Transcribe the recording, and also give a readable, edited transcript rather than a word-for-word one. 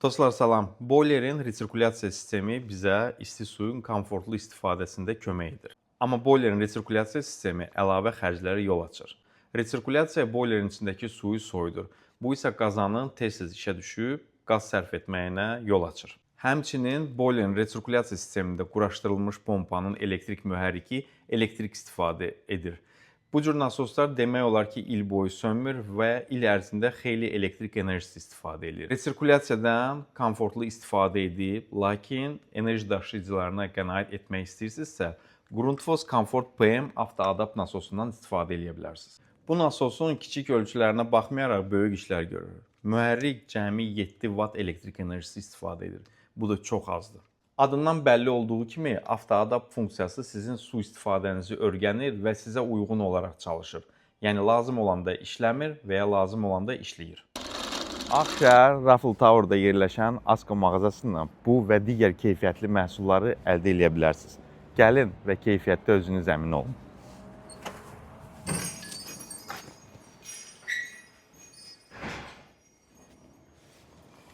Dostlar salam. Boilerin resirkulyasiya sistemi bizə isti suyun komfortlu istifadəsində kömək edir. Amma boilerin resirkulyasiya sistemi əlavə xərclərə yol açır. Resirkulyasiya boilerin içindəki suyu soyudur. Bu isə qazanın tez-tez işə düşüb qaz sərf etməyinə yol açır. Həmçinin boilerin resirkulyasiya sistemində quraşdırılmış pompanın elektrik mühərriki elektrik istifadə edir. Bu cür nasoslar demək olar ki, il boyu sönmür və il ərzində xeyli elektrik enerjisi istifadə edir. Resirkulyasiyadan komfortlu istifadə edib, lakin enerji daşıyıcılarına qənaət etmək istəyirsinizsə, Grundfos Comfort PM avtoadapt nasosundan istifadə edə bilərsiniz. Bu nasosun kiçik ölçülərinə baxmayaraq böyük işlər görür. Mühərrik cəmi 7 Watt elektrik enerjisi istifadə edir. Bu da çox azdır. Adından bəlli olduğu kimi, avtoadapt funksiyası sizin su istifadənizi öyrənir və sizə uyğun olaraq çalışır. Yəni, lazım olanda işləmir və ya lazım olanda işləyir. Ağşəhər Raffle Tower'da yerləşən Asko mağazasından bu və digər keyfiyyətli məhsulları əldə edə bilərsiniz. Gəlin və keyfiyyətdə özünüz əmin olun.